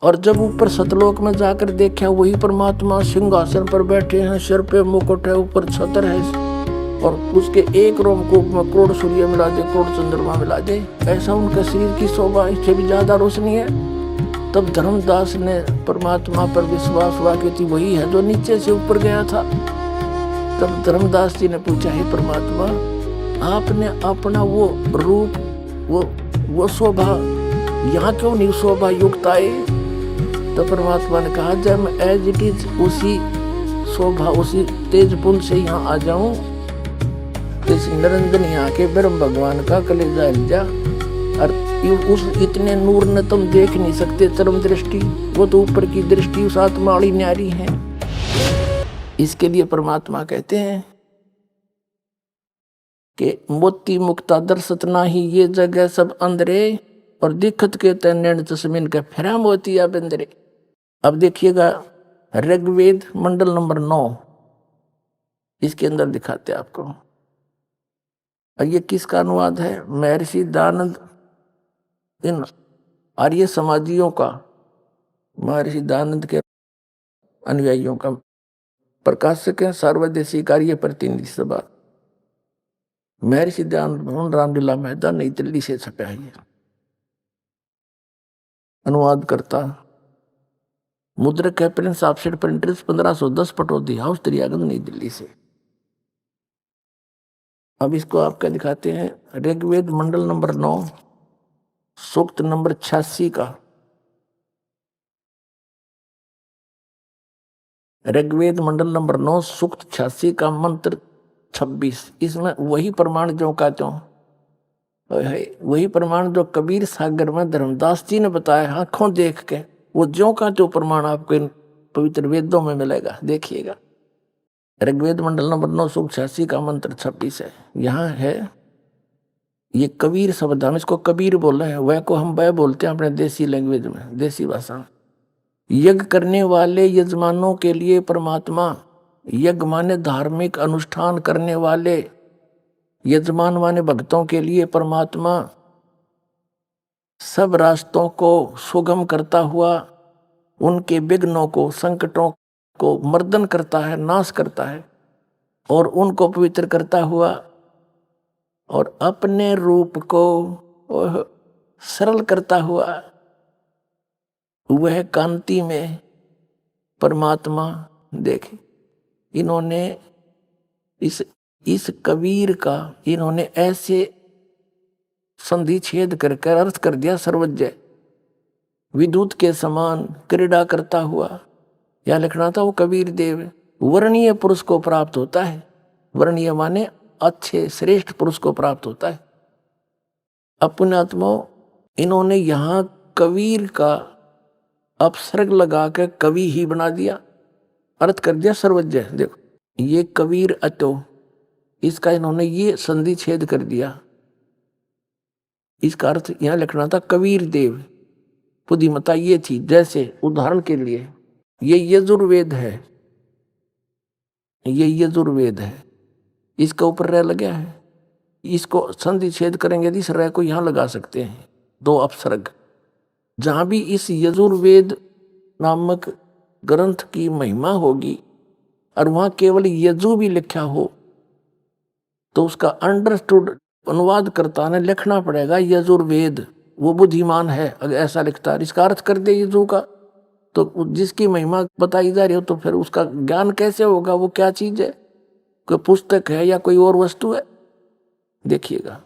और जब ऊपर सतलोक में जाकर देखा, वही परमात्मा सिंहासन पर बैठे हैं, सिर पे मुकुट है, ऊपर छतर है, और उसके एक रोमकूप में करोड़ सूर्य मिला दे, करोड़ चंद्रमा मिला दे, ऐसा उनके शरीर की शोभा, इससे भी ज्यादा रोशनी है। तब धर्मदास ने परमात्मा पर विश्वास हुआ कि वही है जो नीचे से ऊपर गया था। तब धर्मदास जी ने पूछा, हे परमात्मा, आपने अपना वो रूप, वो शोभा यहाँ क्यों नहीं शोभा युक्त आए? तो परमात्मा ने कहा, जब मैं एज इट इज उसी शोभा, उसी तेजपुंज से यहाँ आ जाऊं, तो इस निरंजन यहाँ के ब्रह्म भगवान का कलेजा हिल जा। और उस इतने नूर ने तुम देख नहीं सकते चरम दृष्टि, वो तो ऊपर की दृष्टि, उस आत्मा वाली न्यारी है। इसके लिए परमात्मा कहते हैं कि मोती मुक्ता दर्शत नाही, ये जगह सब अंदरे, और दिखत के तैन तस्मिन के फिरा मोतिया बंदरे। अब देखिएगा ऋग्वेद मंडल नंबर 9, इसके अंदर दिखाते आपको। और ये किसका अनुवाद है? महर्षि दयानंद, इन आर्य समाजियों का, महर्षि दयानंद के अनुयायियों का। प्रकाशक है सर्वदेशी कार्य प्रतिनिधि सभा, महर्षि दयानंद भवन, रामलीला मैदान, नई दिल्ली से छपा है। अनुवाद करता मुद्रक है Prince offset printers, 1510 Pataudi house, Daryaganj, नई दिल्ली से। अब इसको आप क्या दिखाते हैं? ऋग्वेद मंडल नंबर 9 सूक्त नंबर 86 का, ऋग्वेद मंडल नंबर 9 सूक्त 86 का मंत्र 26। इसमें वही प्रमाण जो का त्यों, वही प्रमाण जो कबीर सागर में धर्मदास जी ने बताया आंखों देख के, वो ज्यों का त्यों प्रमाण आपको इन पवित्र वेदों में मिलेगा। देखिएगा ऋग्वेद मंडल नंबर 9 सूक्त 86 का मंत्र 26 है। यहाँ है ये कबीर शब्द, हम इसको कबीर बोल रहे हैं, वह को हम वह बोलते हैं अपने देसी लैंग्वेज में, देसी भाषा में। यज्ञ करने वाले यजमानों के लिए परमात्मा, यज्ञ माने धार्मिक अनुष्ठान करने वाले यजमान माने भक्तों के लिए परमात्मा सब रास्तों को सुगम करता हुआ उनके विघ्नों को, संकटों को मर्दन करता है, नाश करता है, और उनको पवित्र करता हुआ और अपने रूप को सरल करता हुआ वह कांति में परमात्मा देखे। इन्होंने इस कबीर का इन्होंने ऐसे संधि छेद करके अर्थ कर दिया, सर्वज्ञ विद्युत के समान क्रीड़ा करता हुआ। या लिखना था वो कबीर देव वर्णीय पुरुष को प्राप्त होता है। वर्णीय माने अच्छे श्रेष्ठ पुरुष को प्राप्त होता है। अपने आत्मा इन्होंने यहाँ कबीर का अपसर्ग लगा के कवि ही बना दिया, अर्थ कर दिया सर्वज्ञ। देखो ये कबीर अतो, इसका इन्होंने ये संधि छेद कर दिया। इसका अर्थ यहां लिखना था कबीर देव, बुद्धिमता ये थी। जैसे उदाहरण के लिए ये यजुर्वेद है, ये यजुर्वेद है, इसका ऊपर रह लगा है, इसको संधि छेद करेंगे यदि इस रह को यहां लगा सकते हैं, दो अपसर्ग। जहां भी इस यजुर्वेद नामक ग्रंथ की महिमा होगी और वहां केवल यजु भी लिखा हो, तो उसका अंडरस्टूड अनुवादकर्ता ने लिखना पड़ेगा यजुर्वेद, वो बुद्धिमान है अगर ऐसा लिखता है। इसका अर्थ कर दे यजु का, तो जिसकी महिमा बताई जा रही हो तो फिर उसका ज्ञान कैसे होगा? वो क्या चीज है? कोई पुस्तक है या कोई और वस्तु है? देखिएगा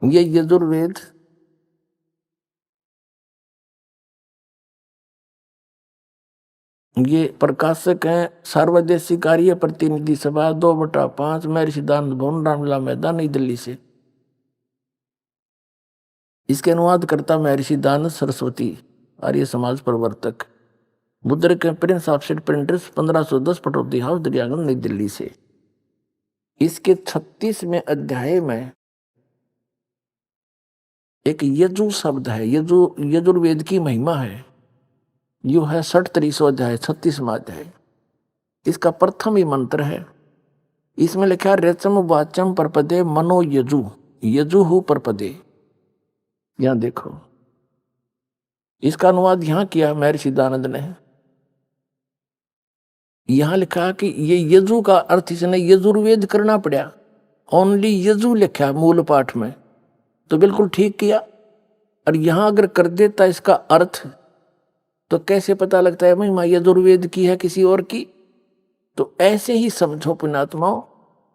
ये यजुर्वेद ये प्रकाशक हैं सर्वदेशी कार्य प्रतिनिधि सभा 2/5 महर्षि दयानंद भवन, रामलीला मैदान, नई दिल्ली से। इसके अनुवाद करता महर्षि दयानंद सरस्वती, आर्य समाज प्रवर्तक, मुद्रक Prince offset printers, 1510 Pataudi house, Daryaganj, नई दिल्ली से। इसके 36वें अध्याय में एक यजु शब्द है, यजुर्वेद की महिमा है। यो है 63वां अध्याय, 36वां अध्याय। इसका प्रथम ही मंत्र है। इसमें लिखा है रेचम वाचम परपदे मनो यजु, यजु हु परपदे। यहां देखो इसका अनुवाद यहाँ किया महर्षि दयानंद ने। यहाँ लिखा कि ये यजु का अर्थ इसने यजुर्वेद करना पड़ा, ओनली यजु लिखा मूल पाठ में, तो बिल्कुल ठीक किया। और यहाँ अगर कर देता इसका अर्थ तो कैसे पता लगता है महिमा यजुर्वेद की है किसी और की। तो ऐसे ही समझो पुण्यात्माओं,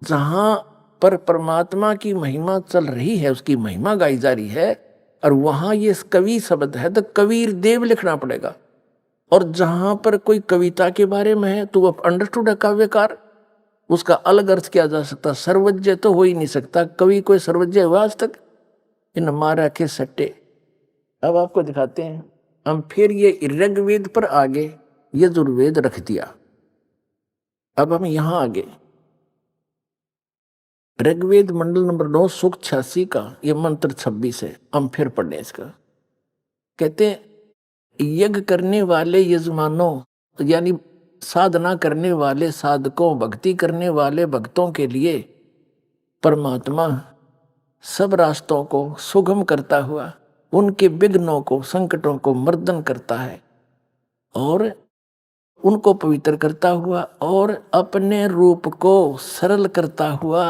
जहां पर परमात्मा की महिमा चल रही है, उसकी महिमा गाई जा रही है, और वहां ये कवि शब्द है तो कबीर देव लिखना पड़ेगा। और जहां पर कोई कविता के बारे में है तो वह अंडरस्टूड है काव्यकार, उसका अलग अर्थ किया जा सकता। सर्वज्ञ तो हो ही नहीं सकता, कवि कोई सर्वज्ञ हुआ आज तक? इन मारा के सट्टे। अब आपको दिखाते हैं हम फिर ये ऋग्वेद पर आगे यजुर्वेद रख दिया। अब हम यहां आगे ऋग्वेद मंडल नंबर 9 सूक्त 86 का ये मंत्र 26 है, हम फिर पढ़ने इसका। कहते हैं यज्ञ करने वाले यजमानों, यानी साधना करने वाले साधकों, भक्ति करने वाले भक्तों के लिए परमात्मा सब रास्तों को सुगम करता हुआ उनके विघ्नों को, संकटों को मर्दन करता है और उनको पवित्र करता हुआ और अपने रूप को सरल करता हुआ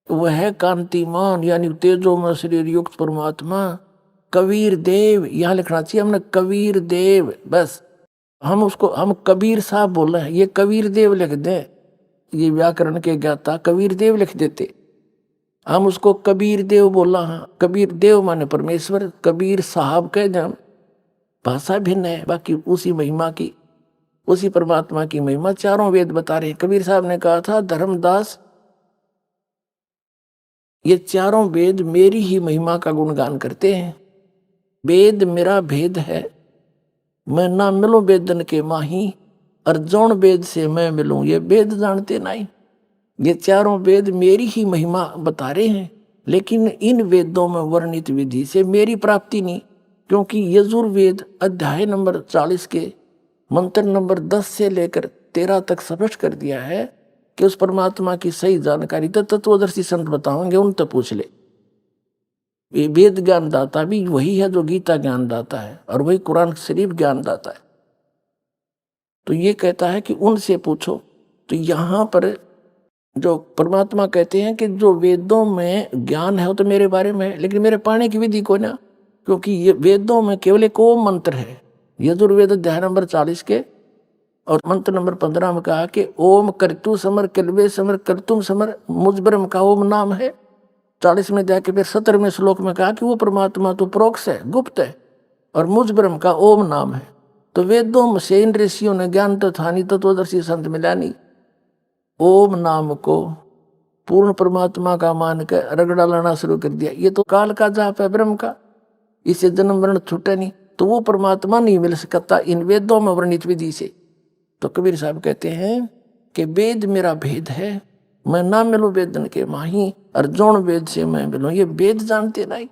वह कांतिमान यानी तेजोमय शरीर युक्त परमात्मा कबीर देव, यहां लिखना चाहिए हमने कबीर देव, बस हम कबीर साहब बोल रहे हैं, ये कबीर देव लिख दें, ये व्याकरण के ज्ञाता कबीर देव लिख देते, हम उसको कबीर देव बोला। हाँ, कबीर देव माने परमेश्वर, कबीर साहब कह दें, भाषा भिन्न है, बाकी उसी महिमा की, उसी परमात्मा की महिमा चारों वेद बता रहे हैं। कबीर साहब ने कहा था, धर्मदास ये चारों वेद मेरी ही महिमा का गुणगान करते हैं। वेद मेरा भेद है, मैं ना मिलूं वेदन के माही, और जौन वेद से मैं मिलूं ये वेद जानते नहीं। ये चारों वेद मेरी ही महिमा बता रहे हैं, लेकिन इन वेदों में वर्णित विधि से मेरी प्राप्ति नहीं, क्योंकि यजुर्वेद अध्याय नंबर 40 के मंत्र नंबर 10 से लेकर 13 तक स्पष्ट कर दिया है कि उस परमात्मा की सही जानकारी तो तत्वदर्शी संत बताओगे, उन तक पूछ ले। ये वेद ज्ञान दाता भी वही है जो गीता ज्ञान दाता है, और वही कुरान शरीफ ज्ञान दाता है। तो ये कहता है कि उनसे पूछो। तो यहाँ पर जो परमात्मा कहते हैं कि जो वेदों में ज्ञान है वो तो मेरे बारे में है, लेकिन मेरे पाने की विधि को ना, क्योंकि ये वेदों में केवल एक ओम मंत्र है। यजुर्वेद अध्याय नंबर 40 के और मंत्र नंबर 15 में कहा कि ओम कर्तु समर कल्वे समर कर्तुम समर, मुझ ब्रह्म का ओम नाम है। 40 में जाके फिर 17वें श्लोक में कहा कि वो परमात्मा तो प्रोक्ष है, गुप्त है, और मुझ ब्रह्म का ओम नाम है। तो वेदों में से इन ऋषियों ने ज्ञान तो था नहीं, तत्वदर्शी संत मिला नहीं, ओम नाम को पूर्ण परमात्मा का मान कर रगड़ा लाना शुरू कर दिया। ये तो काल का जाप है ब्रह्म का, इसे जन्म मरण छूटे नहीं, तो वो परमात्मा नहीं मिल सकता इन वेदों में वर्णित विधि से। तो कबीर साहब कहते हैं कि वेद मेरा भेद है, मैं ना मिलूं वेदन के माही, और जौन वेद से मैं मिलूं ये वेद जानते नहीं।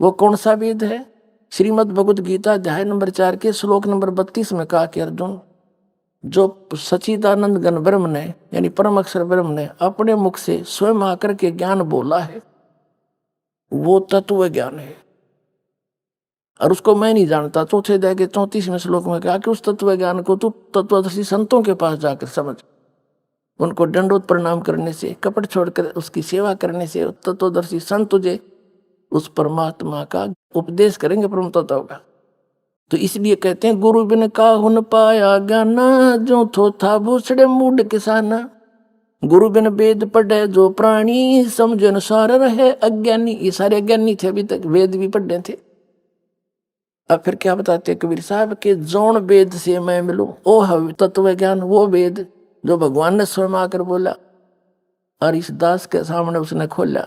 वो कौन सा वेद है? श्रीमद् भगवद गीता अध्याय नंबर 4 के श्लोक नंबर 32 में कहा कि अर्जुन, जो सच्चिदानंद घन ब्रह्म ने यानी परम अक्षर ब्रह्म ने अपने मुख से स्वयं आकर के ज्ञान बोला है वो तत्व ज्ञान है, और उसको मैं नहीं जानता। चौथे अध्याय के 34वें श्लोक में कहा कि उस तत्व ज्ञान को तू तत्वदर्शी संतों के पास जाकर समझ, उनको दंडोत प्रणाम करने से, कपट छोड़कर उसकी सेवा करने से तत्वदर्शी संत तुझे उस परमात्मा का उपदेश करेंगे, परम तत्व का। तो इसलिए कहते हैं गुरु बिन काहुन पाया ज्ञाना, जो थो था भूसड़े मूड किसाना, गुरु बिन वेद पढ़े जो प्राणी, समझ अनुसार रहे अज्ञानी। ये सारे अज्ञानी थे, अभी तक वेद भी पढ़े थे। अब फिर क्या बताते कबीर साहब के जौन वेद से मैं मिलूं ओ है तत्व ज्ञान, वो वेद जो भगवान ने स्वयं आकर बोला, और इस दास के सामने उसने खोला,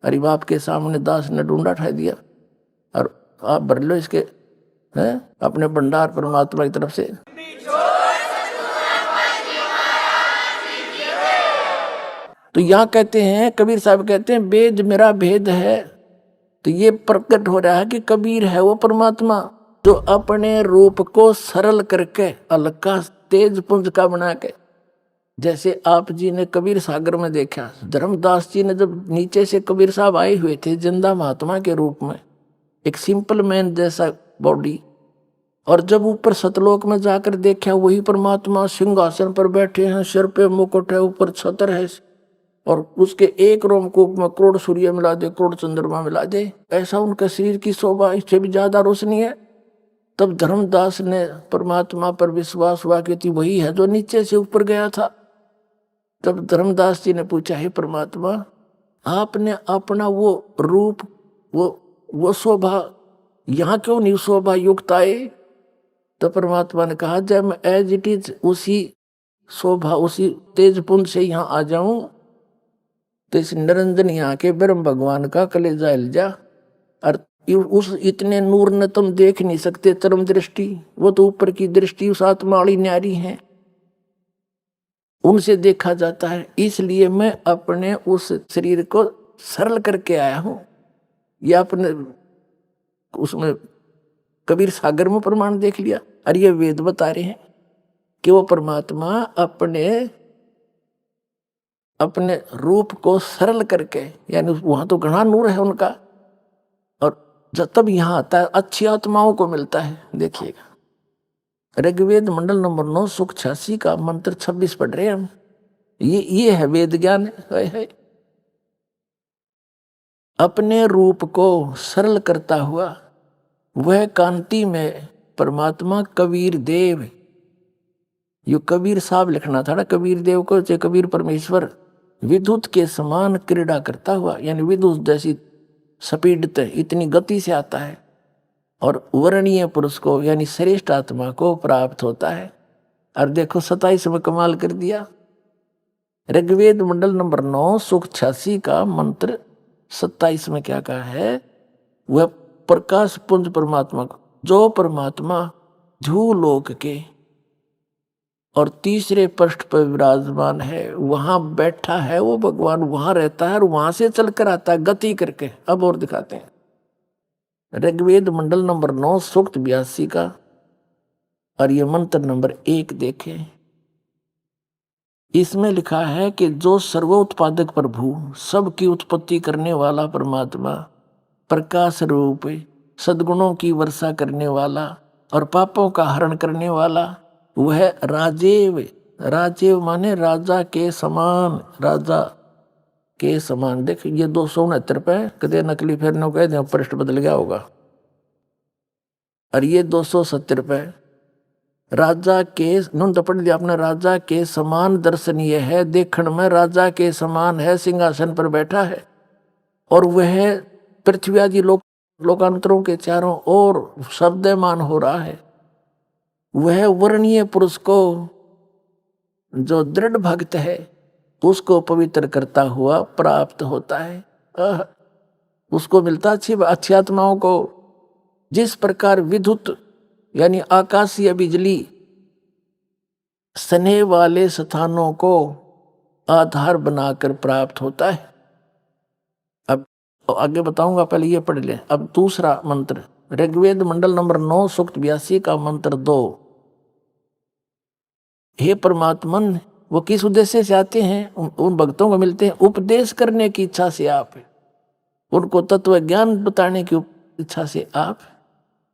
अरे बाप के सामने दास ने ढूंढा उठा दिया, और आप भर लो इसके है अपने भंडार परमात्मा की तरफ से। तो यहाँ कहते हैं कबीर साहब कहते हैं वेद मेरा भेद है। तो ये प्रकट हो रहा है कि कबीर है वो परमात्मा जो अपने रूप को सरल करके अलका तेज पुंज का बना के, जैसे आप जी ने कबीर सागर में देखा, धर्मदास जी ने जब नीचे से कबीर साहब आए हुए थे जिंदा महात्मा के रूप में, एक सिंपल मैन जैसा बॉडी। और जब ऊपर सतलोक में जाकर देखा, वही परमात्मा सिंहासन पर बैठे हैं, सिर पे मुकुट है, ऊपर छतर है, और उसके एक रोमकूप में करोड़ सूर्य मिला दे, करोड़ चंद्रमा मिला दे, ऐसा उनके शरीर की शोभा, इससे भी ज्यादा रोशनी है। तब धर्मदास ने परमात्मा पर विश्वास हुआ कि वही है जो नीचे से ऊपर गया था। तब धर्मदास जी ने पूछा, हे परमात्मा, आपने अपना वो रूप, वो शोभा यहाँ क्यों नहीं शोभा युक्त आए? तो परमात्मा ने कहा, जब मैं एज इट इज उसी शोभा, उसी तेज पुंज से यहाँ आ जाऊं, तो इस निरंजन यहाँ के ब्रह्म भगवान का कलेजा हिल जा। और उस इतने नूर ने तुम देख नहीं सकते चरम दृष्टि, वो तो ऊपर की दृष्टि उस आत्मा वाली न्यारी है, उनसे देखा जाता है। इसलिए मैं अपने उस शरीर को सरल करके आया हूं। या अपने उसमें कबीर सागर में प्रमाण देख लिया। और ये वेद बता रहे हैं कि वो परमात्मा अपने रूप को सरल करके, यानी वहां तो घना नूर है उनका, और जब तब यहां आता है अच्छी आत्माओं को मिलता है। देखिएगा ऋग्वेद मंडल नंबर 9 सुख 86 का मंत्र 26 पढ़ रहे हैं हम। ये है वेद ज्ञान है। अपने रूप को सरल करता हुआ वह कांति में परमात्मा कबीर देव, यो कबीर साहब लिखना था ना कबीर देव को, चाहे कबीर परमेश्वर, विद्युत के समान क्रीड़ा करता हुआ, यानी विद्युत जैसी स्पीड इतनी गति से आता है और वर्णीय पुरुष को यानी श्रेष्ठ आत्मा को प्राप्त होता है। और देखो 27 में कमाल कर दिया। ऋग्वेद मंडल नंबर 9 सुख 86 का मंत्र 27 में क्या कहा है? वह प्रकाश पुंज परमात्मा को, जो परमात्मा ध्रुवलोक के और तीसरे पृष्ठ पर विराजमान है, वहां बैठा है वो भगवान, वहां रहता है और वहां से चलकर आता है गति करके। अब और दिखाते हैं ऋग्वेद मंडल नंबर 9 सूक्त 82 का, और ये मंत्र नंबर 1 देखें। इसमें लिखा है कि जो सर्वोत्पादक प्रभु, सबकी उत्पत्ति करने वाला परमात्मा, प्रकाश रूप, सद्गुणों की वर्षा करने वाला और पापों का हरण करने वाला, वह राजेव, राजेव माने राजा के समान, राजा के समान। देख ये 269 पे कदे नकली फिर न कह दे, पृष्ठ बदल गया होगा। और ये 270 पे राजा के नुन पढ़ दिया आपने, राजा के समान दर्शनीय है, देखण में राजा के समान है, सिंहासन पर बैठा है और वह पृथ्वी आदि लोकांतरों के चारों ओर शब्दमान हो रहा है। वह वर्णीय पुरुष को, जो दृढ़ भक्त है, उसको पवित्र करता हुआ प्राप्त होता है। उसको मिलता अच्छी आत्माओं को। जिस प्रकार विद्युत यानी आकाशीय बिजली स्नेह वाले स्थानों को आधार बनाकर प्राप्त होता है। अब आगे बताऊंगा, पहले ये पढ़ लें। अब दूसरा मंत्र ऋग्वेद मंडल नंबर 9 सूक्त 82 का मंत्र 2। हे परमात्मन, वो किस उद्देश्य से आते हैं? उन भक्तों को मिलते हैं उपदेश करने की इच्छा से, आप उनको तत्व ज्ञान बताने की इच्छा से आप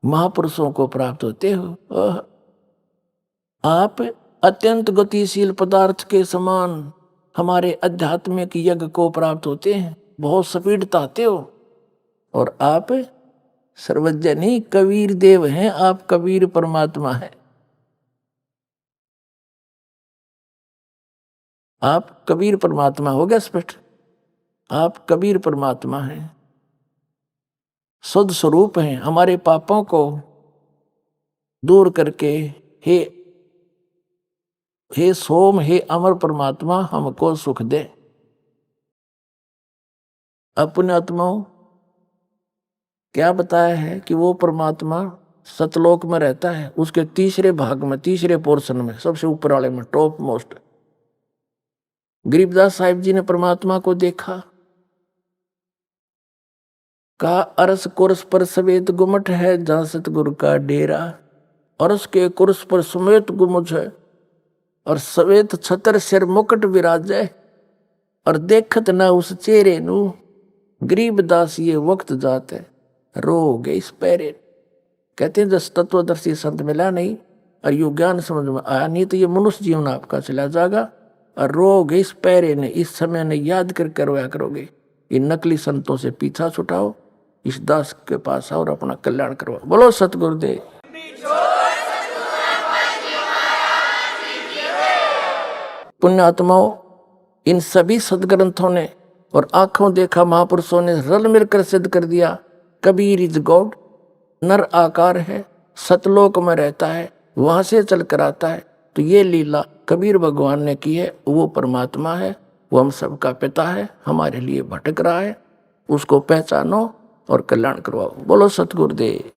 महापुरुषों को प्राप्त होते हो। आप अत्यंत गतिशील पदार्थ के समान हमारे आध्यात्मिक यज्ञ को प्राप्त होते हैं, बहुत स्पीड आते हो। और आप सर्वज्ञ नहीं, कबीर देव हैं, आप कबीर परमात्मा हैं। आप कबीर परमात्मा, हो गया स्पष्ट? आप कबीर परमात्मा हैं, शुद्ध स्वरूप हैं, हमारे पापों को दूर करके हे सोम, हे अमर परमात्मा, हमको सुख दे। अपने आत्माओं क्या बताया है कि वो परमात्मा सतलोक में रहता है, उसके तीसरे भाग में, तीसरे पोर्शन में, सबसे ऊपर वाले में, टॉप मोस्ट। गरीबदास साहिब जी ने परमात्मा को देखा, कहा अरस कुर्स पर सवेत गुमट है, जहां सतगुरु का डेरा। अरस के कुर्स पर समेत गुमुज है और सवेत छतर सिर मुकुट विराजे, और देखत ना उस चेहरे नू, गरीबदास ये वक्त जाते। रोगे इस पैरे। कहते हैं जस तत्वदर्शी संत मिला नहीं और यो ज्ञान समझ में आया नहीं तो ये मनुष्य जीवन आपका चला जाएगा। और रोगे इस पैरे ने, इस समय ने याद कर करवाया करोगे। इन नकली संतों से पीछा छुटाओ, इस दास के पास आओ और अपना कल्याण करवाओ। बोलो सतगुरुदेव। पुण्यात्माओं, इन सभी सदग्रंथों ने और आंखों देखा महापुरुषों ने रल मिलकर सिद्ध कर दिया, कबीर इज गॉड, नर आकार है, सतलोक में रहता है, वहां से चल कर आता है। तो ये लीला कबीर भगवान ने की है, वो परमात्मा है, वो हम सबका पिता है, हमारे लिए भटक रहा है, उसको पहचानो और कल्याण करवाओ। बोलो सतगुरुदेव।